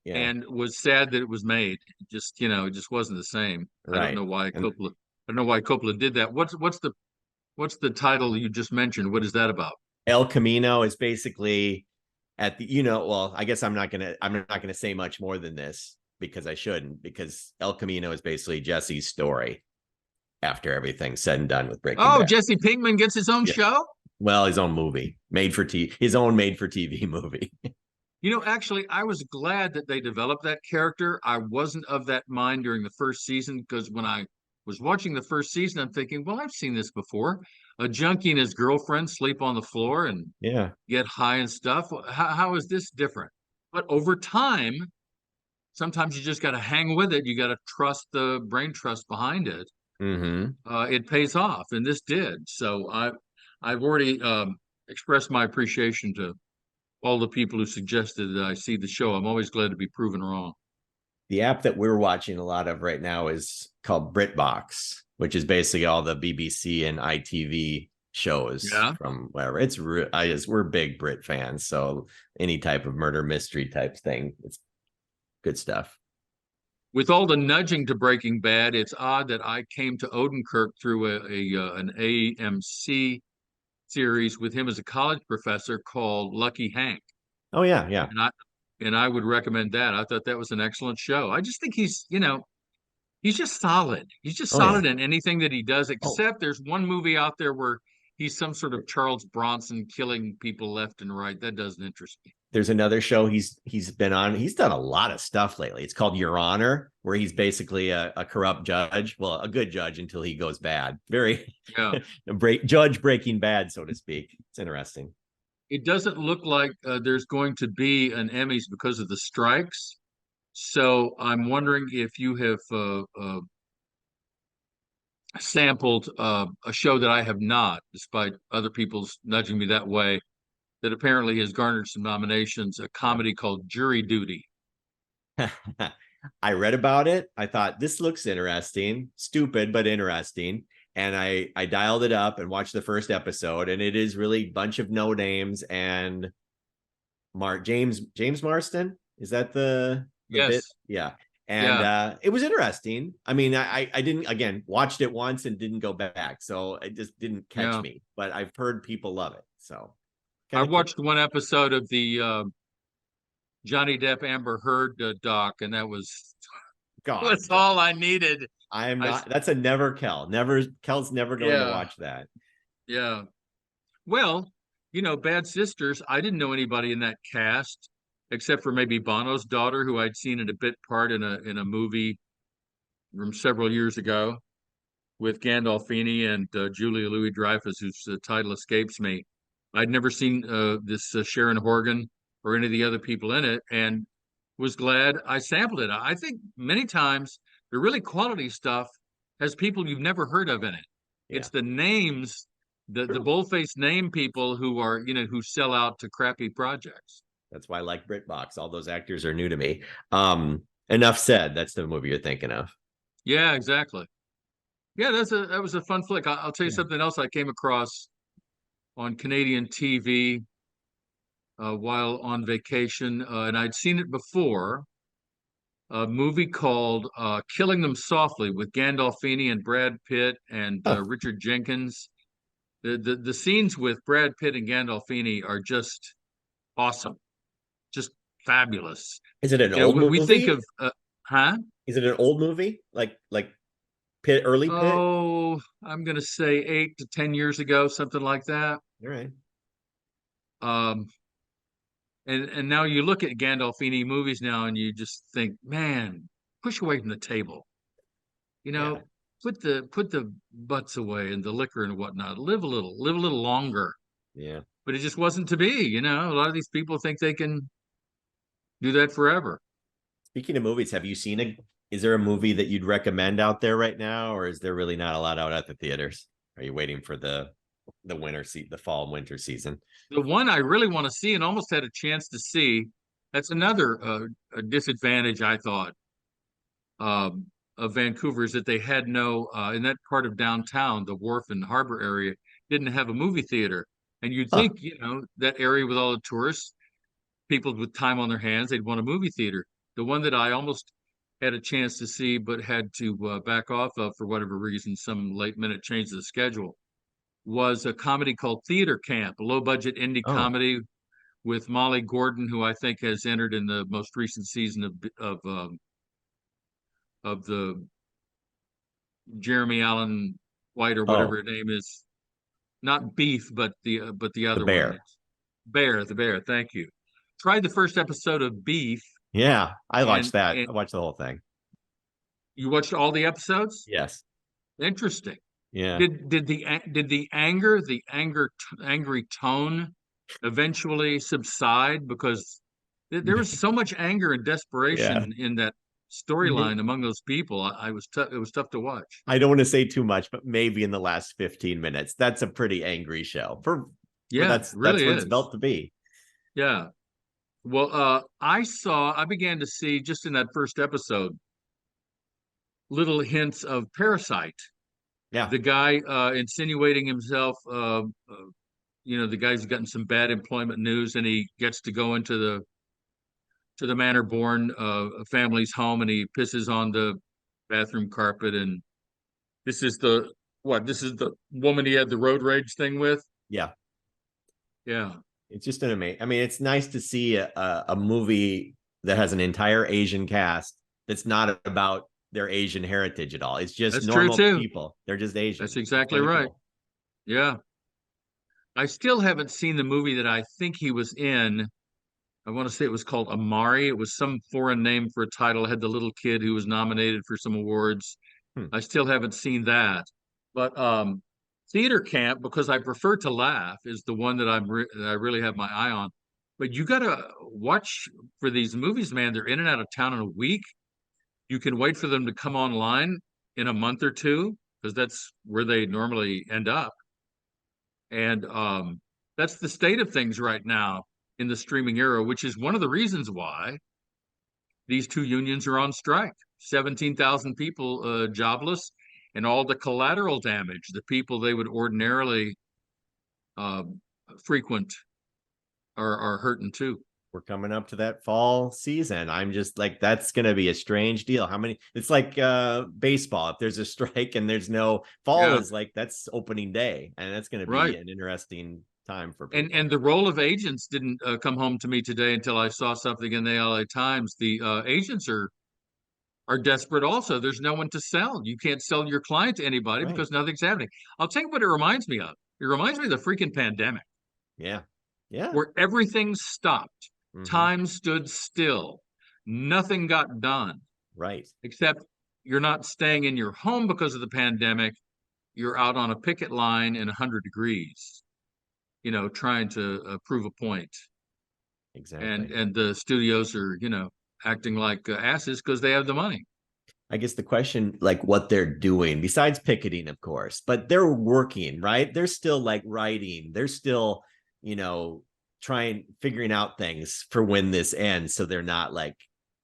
Yeah. and was sad that it was made. It just wasn't the same. Right. I don't know why Coppola did that. What's the title you just mentioned? What is that about? El Camino is basically at the, well, I guess I'm not gonna say much more than this, because I shouldn't, because El Camino is basically Jesse's story after everything's said and done with Breaking Bad. Jesse Pinkman gets his own show? Well, his own movie, his own made for TV movie. Actually, I was glad that they developed that character. I wasn't of that mind during the first season, because when I was watching the first season, I'm thinking, well, I've seen this before. A junkie and his girlfriend sleep on the floor and get high and stuff. How is this different? But over time, sometimes you just got to hang with it. You got to trust the brain trust behind it. Mm-hmm. It pays off, and this did. So I've already expressed my appreciation to all the people who suggested that I see the show. I'm always glad to be proven wrong. The app that we're watching a lot of right now is called BritBox, which is basically all the BBC and ITV shows Yeah. from wherever. We're big Brit fans, so any type of murder mystery type thing, it's good stuff. With all the nudging to Breaking Bad, it's odd that I came to Odenkirk through an AMC series with him as a college professor called Lucky Hank. Oh yeah, yeah. And I would recommend that. I thought that was an excellent show. I just think he's just solid. He's just Oh yeah. solid in anything that he does, Oh, except there's one movie out there where he's some sort of Charles Bronson killing people left and right. That doesn't interest me. there's another show he's been on. He's done a lot of stuff lately. It's called Your Honor, where he's basically a corrupt judge. Well, a good judge until he goes bad. Very Yeah. judge breaking bad, so to speak. It's interesting. It doesn't look like there's going to be an Emmys because of the strikes. So I'm wondering if you have sampled a show that I have not, despite other people's nudging me that way, that apparently has garnered some nominations, a comedy called Jury Duty. I read about it. I thought this looks interesting, stupid, but interesting. And I dialed it up and watched the first episode, and it is really a bunch of no names and James Marston. Is that the Yes. bit? Yeah. And it was interesting. I mean, I didn't, again, watched it once and didn't go back. So it just didn't catch me, but I've heard people love it. So I watched one episode of the Johnny Depp Amber Heard doc, and that was God, that's all I needed. That's a never Kel. Kel's never going to watch that. Yeah. Well, Bad Sisters, I didn't know anybody in that cast except for maybe Bono's daughter, who I'd seen in a bit part in a movie from several years ago with Gandolfini and Julia Louis-Dreyfus, whose title escapes me. I'd never seen this Sharon Horgan or any of the other people in it, and was glad I sampled it. I think many times the really quality stuff has people you've never heard of in it. Yeah. It's the names, the bold-faced name people who are, who sell out to crappy projects. That's why I like BritBox. All those actors are new to me. Enough said. That's the movie you're thinking of. Yeah, exactly. Yeah, that was a fun flick. I'll tell you something else I came across on Canadian TV while on vacation, and I'd seen it before. A movie called Killing Them Softly with Gandolfini and Brad Pitt and Richard Jenkins. The scenes with Brad Pitt and Gandolfini are just awesome, just fabulous. Is it an old movie? We think of Is it an old movie like Pitt, early Pitt? Oh, I'm gonna say 8 to 10 years ago, something like that. All right. And now you look at Gandolfini movies now, and you just think, man, push away from the table. Put the butts away and the liquor and whatnot. Live a little longer. Yeah. But it just wasn't to be. A lot of these people think they can do that forever. Speaking of movies, is there a movie that you'd recommend out there right now, or is there really not a lot out at the theaters? Are you waiting for the fall and winter season? The one I really want to see and almost had a chance to see, that's another a disadvantage, I thought, of Vancouver, is that they had no, in that part of downtown, the wharf and harbor area, didn't have a movie theater. And you'd think, that area with all the tourists, people with time on their hands, they'd want a movie theater. The one that I almost had a chance to see but had to back off of for whatever reason, some late minute change of the schedule, was a comedy called Theater Camp, a low budget indie comedy with Molly Gordon, who I think has entered in the most recent season of the Jeremy Allen White or whatever her name is. Not Beef, but the other Bear. one. The Bear. Thank you. Tried the first episode of Beef. Yeah, I watched that. I watched the whole thing. You watched all the episodes? Yes. Interesting. Yeah. Did the angry tone eventually subside? Because There was so much anger and Yeah. desperation in that storyline among those people. It was tough to watch. I don't want to say too much, but maybe in the last 15 minutes. That's a pretty angry show. For Yeah, it that's really what it's is. built to be. Yeah. Well, I began to see just in that first episode little hints of Parasite. Yeah. The guy insinuating himself, the guy's gotten some bad employment news, and he gets to go into the manor born family's home, and he pisses on the bathroom carpet. And this is the what? This is the woman he had the road rage thing with. Yeah. Yeah, It's just an amazing. I mean, it's nice to see a movie that has an entire Asian cast that's not about their Asian heritage at all. It's just that's true normal too. people. They're just Asian. That's It's exactly kind of right. cool. Yeah, I still haven't seen the movie that I think he was in. I want to say it was called Amari. It was some foreign name for a title. It had the little kid who was nominated for some awards. Hmm. I still haven't seen that. But theater camp, because I prefer to laugh, is the one that that I really have my eye on. But you got to watch for these movies, man. They're in and out of town in a week. You can wait for them to come online in a month or two, because that's where they normally end up. And that's the state of things right now in the streaming era, which is one of the reasons why these two unions are on strike. 17,000 people jobless, and all the collateral damage, the people they would ordinarily uh, frequent are hurting too. We're coming up to that fall season. I'm just like, that's going to be a strange deal. How many? It's like baseball. If there's a strike and there's no fall, Yeah, is like that's opening day, and that's going to be right. an interesting time for And people. the role of agents didn't come home to me today until I saw something in the LA Times. The agents are desperate also. There's no one to sell. You can't sell your client to anybody Right. because nothing's happening. I'll tell you what it reminds me of. It reminds me of the freaking pandemic Yeah. Yeah. where everything stopped. Hmm. Time stood still. Nothing got done, Right. except you're not staying in your home because of the pandemic. You're out on a picket line in 100 degrees, trying to prove a point. And Exactly. the studios are, acting like asses because they have the money. I guess the question, like what they're doing, besides picketing, of course, but they're working, right? They're still like writing. They're still, you know, figuring out things for when this ends. So they're not like,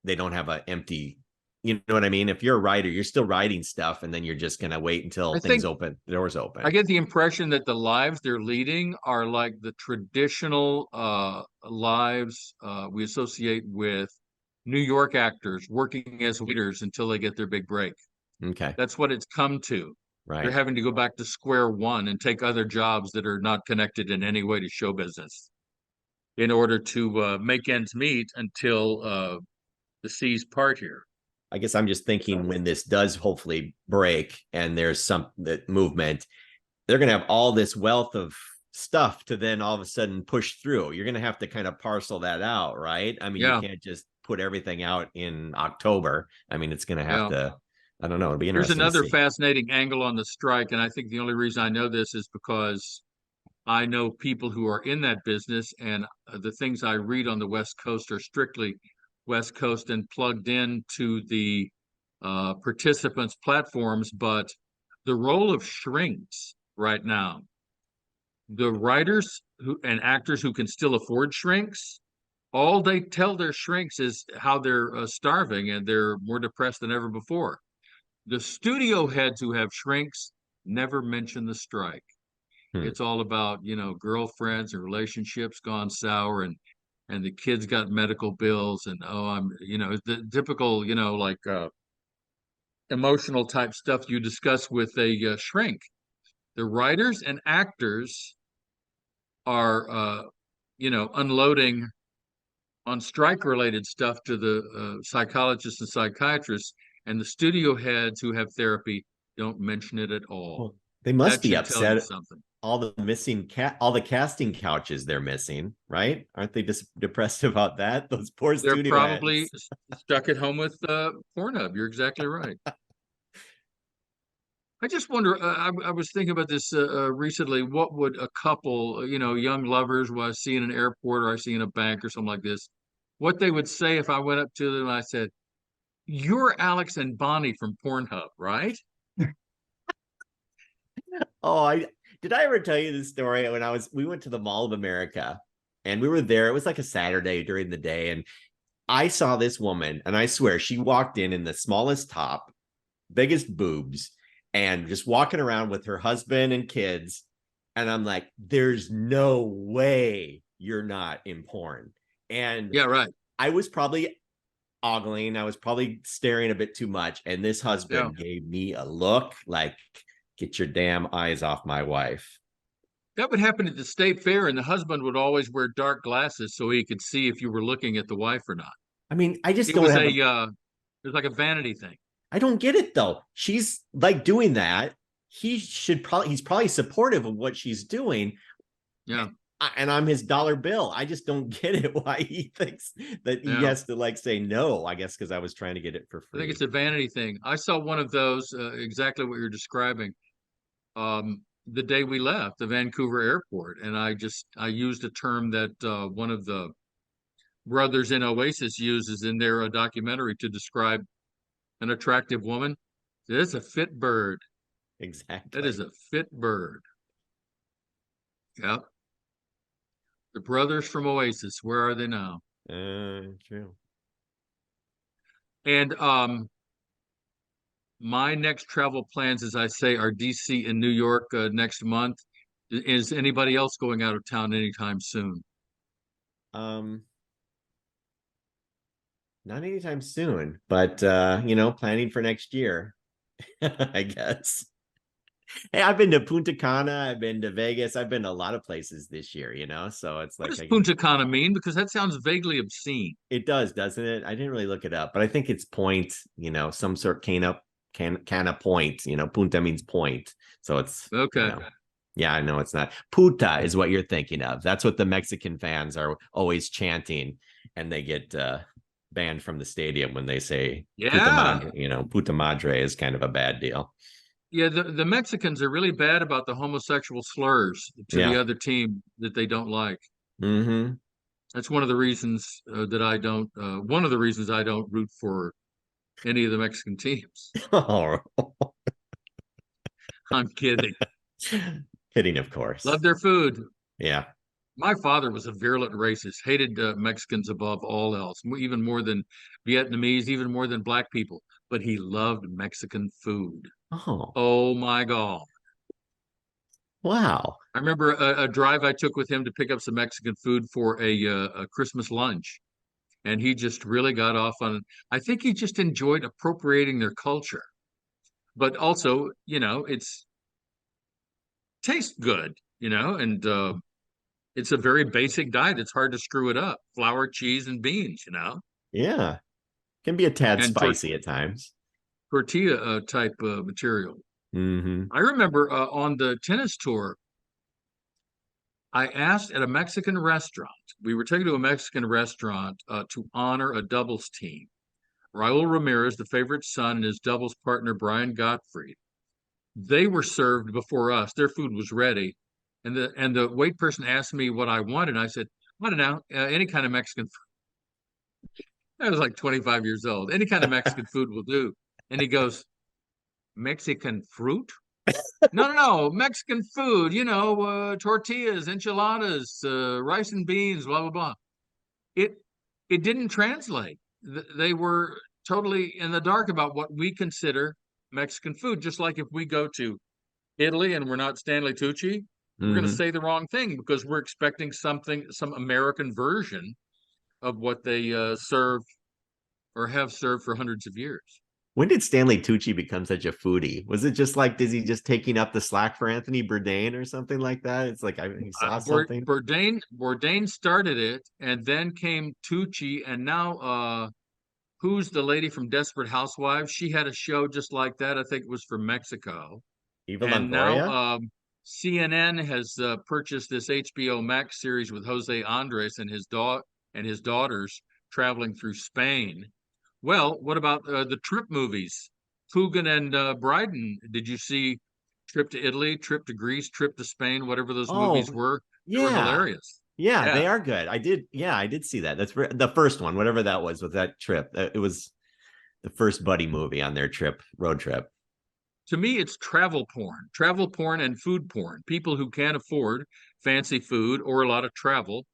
they don't have an empty, you know what I mean? If you're a writer, you're still writing stuff, and then you're just going to wait until I things think open, the doors I open. get the impression that the lives they're leading are like the traditional lives we associate with New York actors working as waiters until they get their big break. Okay. That's what it's come to. They're Right. having to go back to square one and take other jobs that are not connected in any way to show business in order to make ends meet until the seas part here. I guess I'm just thinking when this does hopefully break and there's some that movement, they're going to have all this wealth of stuff to then all of a sudden push through. You're going to have to kind of parcel that out, right? I mean, you Yeah, can't just put everything out in October. I mean, it's going to have yeah. to, I don't know, it'll be Here's interesting to another see. fascinating angle on the strike, and I think the only reason I know this is because I know people who are in that business, and the things I read on the West Coast are strictly West Coast and plugged in to the participants' platforms. But the role of shrinks right now, the writers and actors who can still afford shrinks, all they tell their shrinks is how they're starving and they're more depressed than ever before. The studio heads who have shrinks never mention the strike. Hmm. It's all about, girlfriends and relationships gone sour, and the kids got medical bills, and the typical, like emotional type stuff you discuss with a shrink. The writers and actors are unloading on strike related stuff to the psychologists and psychiatrists, and the studio heads who have therapy don't mention it at all. Well, they must That be should tell you upset. something. All the missing all the casting couches they're missing, right? Aren't they just depressed about that? Those poor They're studio probably heads. stuck at home with Pornhub. You're exactly right. I just wonder. I was thinking about this recently. What would a couple, young lovers, who I see in an airport or I see in a bank or something like this, what they would say if I went up to them and I said, "You're Alex and Bonnie from Pornhub, right?" Oh, I did I ever tell you this story when we went to the Mall of America and we were there. It was like a Saturday during the day, and I saw this woman, and I swear she walked in the smallest top, biggest boobs, and just walking around with her husband and kids. And I'm like, there's no way you're not in porn. And Yeah, right. I was probably ogling. I was probably staring a bit too much. And this husband gave me a look like, get your damn eyes off my wife. That would happen at the state fair, and the husband would always wear dark glasses so he could see if you were looking at the wife or not. I mean, I just It don't was have it was like a vanity thing. I don't get it though. She's like doing that. He's probably supportive of what she's doing. Yeah. And I'm his dollar bill. I just don't get it why he thinks that he has to like say no, I guess, because I was trying to get it for free. I think it's a vanity thing. I saw one of those, exactly what you're describing, the day we left the Vancouver airport. And I used a term that one of the brothers in Oasis uses in their documentary to describe an attractive woman. That's a fit bird. Exactly. That is a fit bird. Yeah. The brothers from Oasis, where are they now? True. And my next travel plans, as I say, are DC and New York next month. Is anybody else going out of town anytime soon? Not anytime soon, but planning for next year, I guess. Hey, I've been to Punta Cana, I've been to Vegas, I've been to a lot of places this year, so it's What like does Punta Cana mean? Because that sounds vaguely obscene. It does, doesn't it? I didn't really look it up, but I think it's point, some sort of cana point, punta means point. So it's Okay. Yeah, I know it's not. Puta is what you're thinking of. That's what the Mexican fans are always chanting, and they get banned from the stadium when they say puta madre. Puta madre is kind of a bad deal. Yeah, the Mexicans are really bad about the homosexual slurs to the other team that they don't like. Mm-hmm. That's one of the reasons one of the reasons I don't root for any of the Mexican teams. Oh. I'm kidding. Kidding, of course. Love their food. Yeah. My father was a virulent racist, hated Mexicans above all else, even more than Vietnamese, even more than black people. But he loved Mexican food. Oh my God. Wow. I remember a drive I took with him to pick up some Mexican food for a Christmas lunch. And he just really got off on, I think he just enjoyed appropriating their culture. But also, tastes good, and it's a very basic diet. It's hard to screw it up. Flour, cheese, and beans, Yeah. Can be a tad and spicy at times. Tortilla type material. Mm-hmm. I remember on the tennis tour, I asked at a Mexican restaurant, we were taken to a Mexican restaurant to honor a doubles team. Raul Ramirez, the favorite son, and his doubles partner, Brian Gottfried. They were served before us. Their food was ready. And the wait person asked me what I wanted. I said, I don't know, any kind of Mexican food. I was like 25 years old. Any kind of Mexican food will do. And he goes, Mexican fruit? No, Mexican food, tortillas, enchiladas, rice and beans, blah, blah, blah. It didn't translate. They were totally in the dark about what we consider Mexican food. Just like if we go to Italy and we're not Stanley Tucci, we're going to say the wrong thing because we're expecting some American version of what they serve or have served for hundreds of years. When did Stanley Tucci become such a foodie? Was it just like, is he just taking up the slack for Anthony Bourdain or something like that? It's like he saw something. Bourdain started it, and then came Tucci, and now who's the lady from Desperate Housewives? She had a show just like that. I think it was from Mexico. Eva And Longoria? now CNN has purchased this HBO Max series with Jose Andres and his daughters traveling through Spain. Well, what about the trip movies? Coogan and Bryden. Did you see Trip to Italy, Trip to Greece, Trip to Spain, whatever those movies were? They were hilarious. Yeah, they Yeah. are good. I did see that. That's the first one, whatever that was with that trip. It was the first buddy movie on their road trip. To me, it's travel porn and food porn. People who can't afford fancy food or a lot of travel,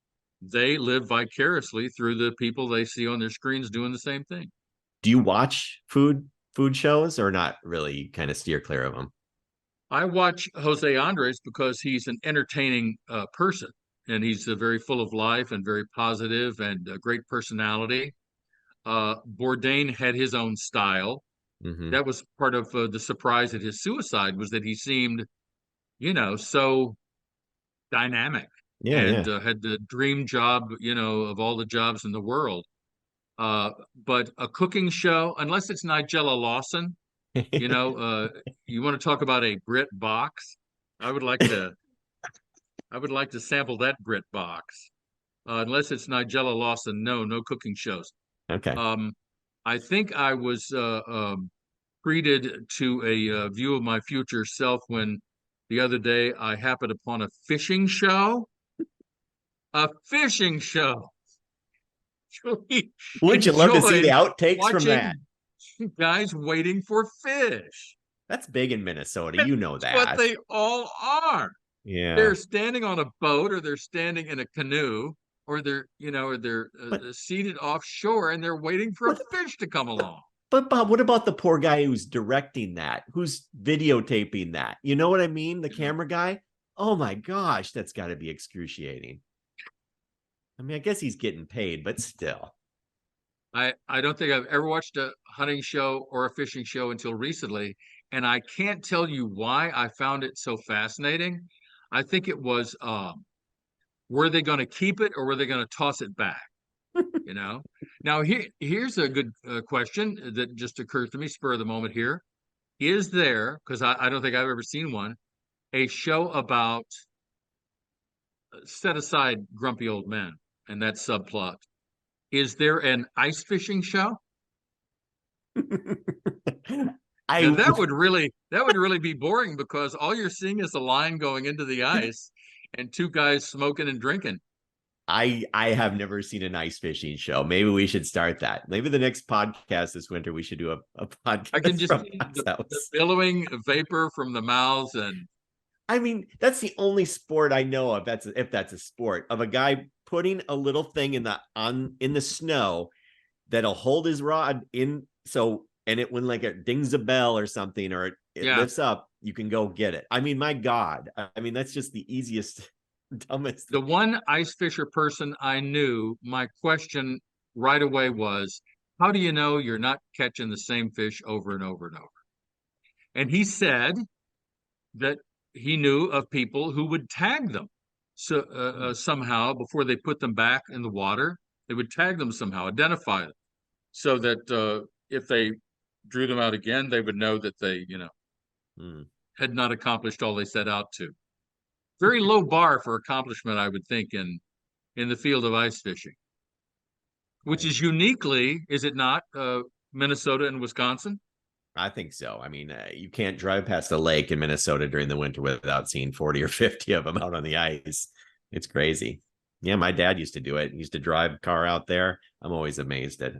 they live vicariously through the people they see on their screens doing the same thing. Do you watch food shows or not really? You kind of steer clear of them. I watch Jose Andres because he's an entertaining person, and he's very full of life and very positive and a great personality. Bourdain had his own style. Mm-hmm. That was part of the surprise at his suicide, was that he seemed, so dynamic Yeah, and yeah. had the dream job, of all the jobs in the world. But a cooking show, unless it's Nigella Lawson, you want to talk about a Brit box? I would like to, I would like to sample that Brit box. Unless it's Nigella Lawson, no cooking shows. Okay. Um, I think I was treated to a view of my future self when the other day I happened upon a fishing show. A fishing show. Truly Would you love to see the enjoyed outtakes from watching that? guys waiting for fish. That's big in Minnesota. You know That's what that. they all are. Yeah. They're standing on a boat, or they're standing in a canoe, or they're But seated offshore, and they're waiting for a what fish to come along. but Bob, what about the poor guy who's directing that? Who's videotaping that? You know what I mean? The camera guy? Oh my gosh, that's got to be excruciating. I mean, I guess he's getting paid, but still. I don't think I've ever watched a hunting show or a fishing show until recently, and I can't tell you why I found it so fascinating. I think it was were they going to keep it or were they going to toss it back? You know. Now here's a good question that just occurs to me, spur of the moment here. Is there, because I don't think I've ever seen one, a show about set aside grumpy old men and that subplot? Is there an ice fishing show? I Now that would really be boring because all you're seeing is a line going into the ice and two guys smoking and drinking. I have never seen an ice fishing show. Maybe we should start that. Maybe the next podcast this winter we should do a podcast. I can just from see Bob's the house. billowing vapor from the mouths, and I mean, that's the only sport I know of. If that's a sport of a guy putting a little thing in the snow that'll hold his rod in. So, and it when like it dings a bell or something, or it yeah. lifts up, you can go get it. I mean, my God. I mean, that's just the easiest, dumbest. The one ice fisher person I knew, my question right away was, how do you know you're not catching the same fish over and over and over? And he said that he knew of people who would tag them. So somehow before they put them back in the water, they would tag them somehow, identify them, so that if they drew them out again, they would know that they, Hmm. had not accomplished all they set out to. Very low bar for accomplishment, I would think, in the field of ice fishing, which is uniquely, is it not, Minnesota and Wisconsin? I think so. I mean, you can't drive past a lake in Minnesota during the winter without seeing 40 or 50 of them out on the ice. It's crazy. Yeah, my dad used to do it. He used to drive a car out there. I'm always amazed at,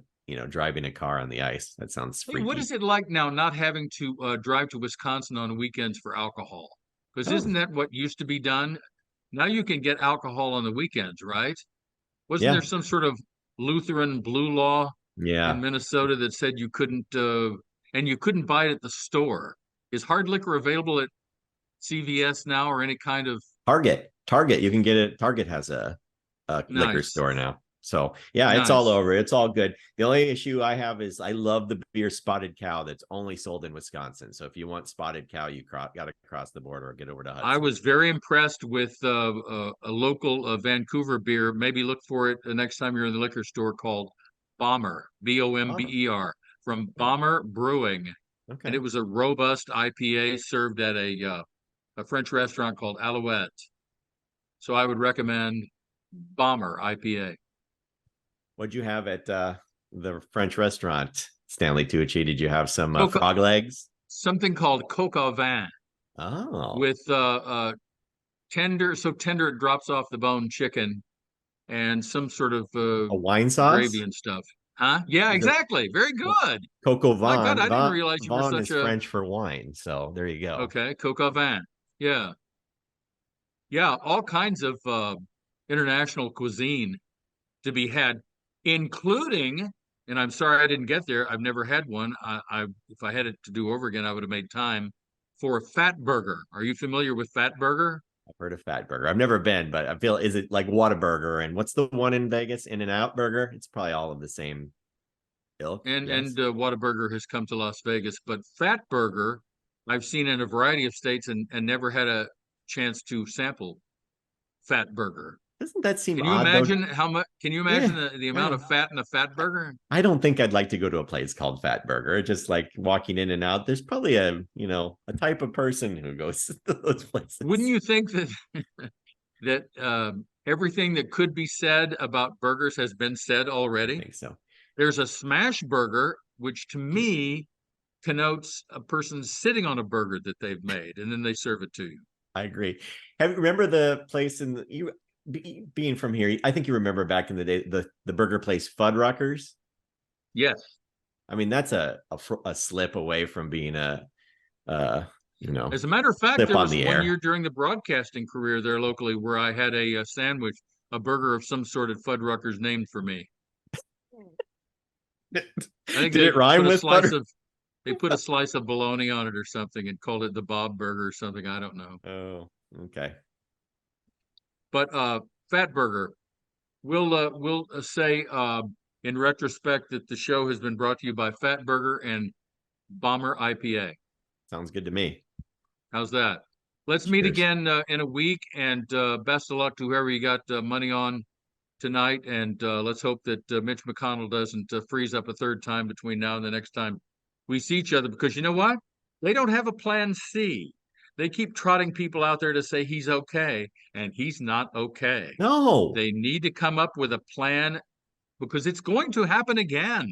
driving a car on the ice. That sounds Hey, freaky. what is it like now not having to drive to Wisconsin on weekends for alcohol? Because Oh, isn't that what used to be done? Now you can get alcohol on the weekends, right? Wasn't yeah. there some sort of Lutheran blue law in Yeah. Minnesota that said you couldn't, and you couldn't buy it at the store? Is hard liquor available at CVS now or any kind of Target, you can get it. Target has a liquor nice, store now. So yeah, it's all nice? over. It's all good. The only issue I have is I love the beer Spotted Cow that's only sold in Wisconsin. So if you want Spotted Cow, you got to cross the border or get over to I Hudson. was very impressed with a local Vancouver beer. Maybe look for it the next time you're in the liquor store, called Bomber, Oh, Bomber, from Bomber Brewing, and okay. it was a robust IPA served at a French restaurant called Alouette. So I would recommend Bomber IPA. What'd you have at the French restaurant, Stanley Tucci? Did you have some Coca, frog legs? something called Coca Van Oh, with so tender it drops off the bone chicken and some sort of A wine gravy sauce? and stuff. Huh? Yeah, Is it exactly. Very good. Coco My God, Vin? I didn't realize you were Vin such is a French for wine. So there you go. okay, coq au vin. Yeah. Yeah, all kinds of international cuisine to be had, including, and I'm sorry I didn't get there. I've never had one. If I had it to do over again, I would have made time for Fatburger. Are you familiar with Fatburger? I've heard of Fatburger. I've never been, but I feel, is it like Whataburger? And what's the one in Vegas? In-N-Out Burger? It's probably all of the same ilk. And Yes. Whataburger has come to Las Vegas, but Fatburger I've seen in a variety of states and never had a chance to sample Fatburger. Doesn't that seem Can you odd though? imagine how much? Can you Yeah. imagine the amount of fat in a fat burger? I don't think I'd like to go to a place called Fatburger. Just like walking in and out. There's probably a type of person who goes to those places. Wouldn't you think that everything that could be said about burgers has been said I already? think so. There's a smash burger, which to me connotes a person sitting on a burger that they've made, and then they serve it to you. I agree. Remember the place being from here? I think you remember back in the day the burger place Fuddruckers. Yes. I mean, that's a slip away from being As a matter of fact, slip there on was the one air. year during the broadcasting career there locally where I had a sandwich, a burger of some sort at Fuddruckers named for me. I think Did it rhyme with butter? They put a slice of bologna on it or something and called it the Bob Burger or something. I don't know. Oh, okay. But Fatburger, we'll say in retrospect that the show has been brought to you by Fatburger and Bomber IPA. Sounds good to me. How's that? Let's meet Cheers. again in a week, and best of luck to whoever you got money on tonight. And let's hope that Mitch McConnell doesn't freeze up a third time between now and the next time we see each other, because you know what? They don't have a plan C. They keep trotting people out there to say he's okay, and he's not okay. No. They need to come up with a plan, because it's going to happen again.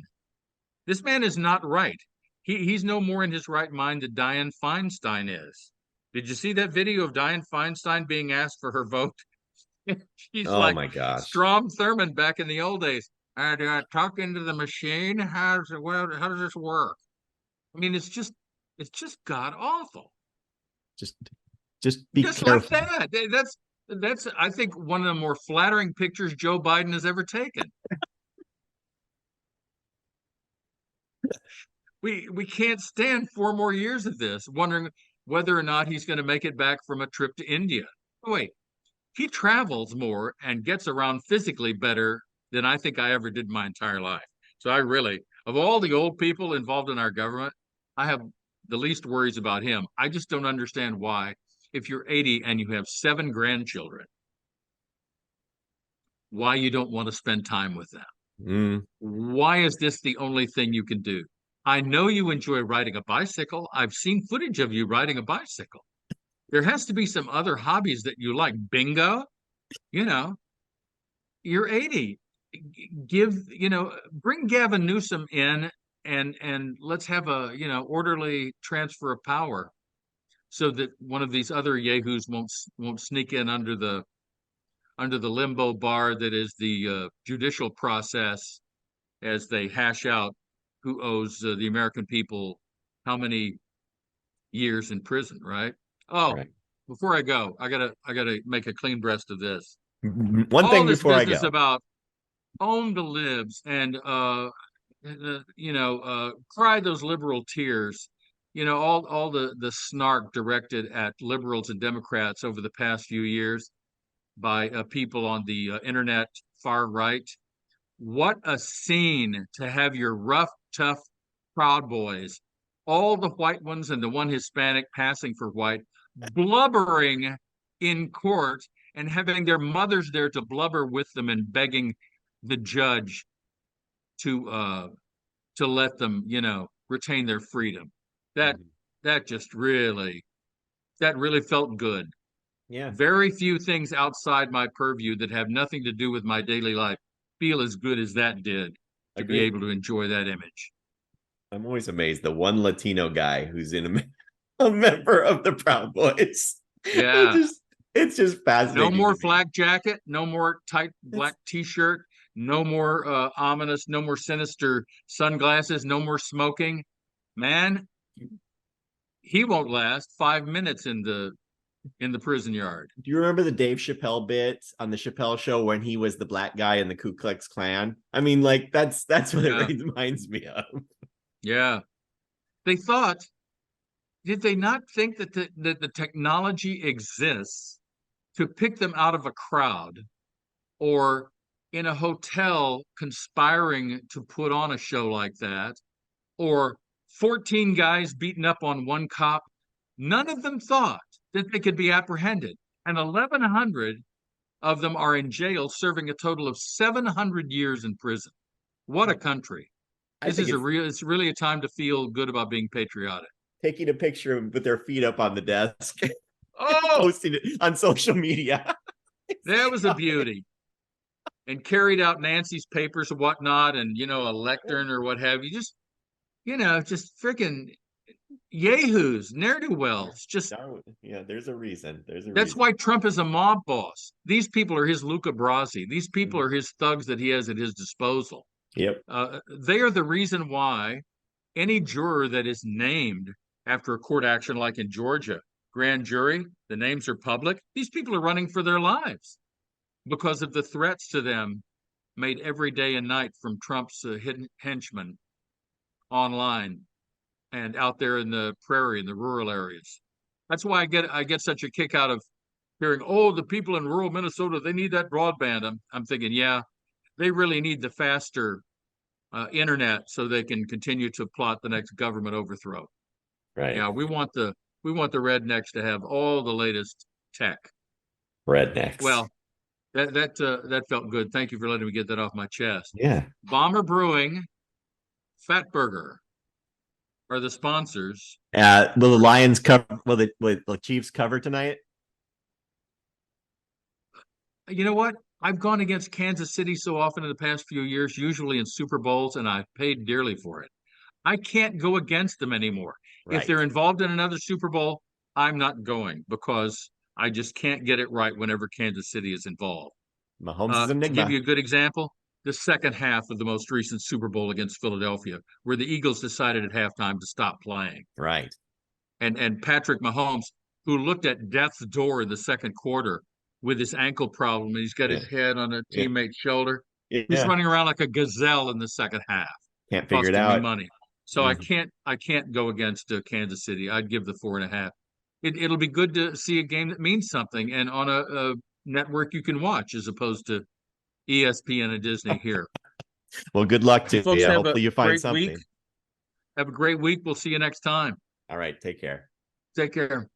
This man is not right. He's no more in his right mind than Dianne Feinstein is. Did you see that video of Dianne Feinstein being asked for her vote? She's Oh like my gosh. Strom Thurmond back in the old days. Do I talk into the machine? How does this work? I mean, it's just god awful. Just be Just careful. like that. That's I think one of the more flattering pictures Joe Biden has ever taken. We can't stand 4 more years of this, wondering whether or not he's going to make it back from a trip to India. Wait, he travels more and gets around physically better than I think I ever did my entire life. So I really, of all the old people involved in our government, I have the least worries about him. I just don't understand why, if you're 80 and you have 7 grandchildren, why you don't want to spend time with them. Why is this the only thing you can do? I know you enjoy riding a bicycle. I've seen footage of you riding a bicycle. There has to be some other hobbies that you like. Bingo, you're 80. Bring Gavin Newsom in and let's have a, orderly transfer of power, so that one of these other yahoos won't sneak in under the limbo bar that is the judicial process, as they hash out who owes the American people how many years in prison, right? Oh, Right. Before I go, I gotta make a clean breast of this. One All thing this before I business go. about own the libs and cry those liberal tears. All the snark directed at liberals and Democrats over the past few years by people on the internet far right. What a scene to have your rough, tough Proud Boys, all the white ones and the one Hispanic passing for white, blubbering in court and having their mothers there to blubber with them and begging the judge to let them, retain their freedom. That really felt good. Yeah. Very few things outside my purview that have nothing to do with my daily life feel as good as that did, to be able to enjoy that image. I'm always amazed. The one Latino guy who's a member of the Proud Boys. Yeah. It's just fascinating. No more to me. flak jacket, no more tight black t-shirt, no more ominous, no more sinister sunglasses, no more smoking. Man, he won't last 5 minutes in the prison yard. Do you remember the Dave Chappelle bit on the Chappelle show when he was the black guy in the Ku Klux Klan? I mean, like that's what Yeah. it reminds me of. Yeah. They thought, did they not think that the technology exists to pick them out of a crowd or in a hotel conspiring to put on a show like that, or 14 guys beating up on one cop? None of them thought that they could be apprehended. And 1,100 of them are in jail serving a total of 700 years in prison. What a country. This is it's really a time to feel good about being patriotic. Taking a picture with their feet up on the desk. Oh, Posting it on social media. that was a beauty. And carried out Nancy's papers and whatnot, and a lectern or what have you. Just freaking yahoos, ne'er-do-wells. Just yeah, there's a reason. That's why Trump is a mob boss. These people are his Luca Brasi. These people are his thugs that he has at his disposal. Yep. They are the reason why any juror that is named after a court action, like in Georgia, grand jury, the names are public. These people are running for their lives because of the threats to them made every day and night from Trump's hidden henchmen online and out there in the prairie, in the rural areas. That's why I get such a kick out of hearing, oh, the people in rural Minnesota, they need that broadband. I'm thinking, yeah, they really need the faster internet so they can continue to plot the next government overthrow. Right. Yeah, we want the rednecks to have all the latest tech. Rednecks. Well, that felt good. Thank you for letting me get that off my chest. Yeah. Bomber Brewing, Fatburger are the sponsors. Will the Lions cover? Will the Chiefs cover tonight? You know what? I've gone against Kansas City so often in the past few years, usually in Super Bowls, and I've paid dearly for it. I can't go against them anymore. Right. If they're involved in another Super Bowl, I'm not going because I just can't get it right whenever Kansas City is involved. Mahomes is an To enigma. give you a good example, the second half of the most recent Super Bowl against Philadelphia, where the Eagles decided at halftime to stop playing. Right. And Patrick Mahomes, who looked at death's door in the second quarter with his ankle problem, and he's got his head on a teammate's shoulder. Yeah. He's running around like a gazelle in the second half. Can't figure it out. Costing me money. So I can't go against Kansas City. I'd give the 4.5. It'll be good to see a game that means something and on a network you can watch as opposed to ESPN and Disney here. Well, good luck to Folks, you. Hopefully you find something. Have a great week. We'll see you next time. All right. Take care. Take care.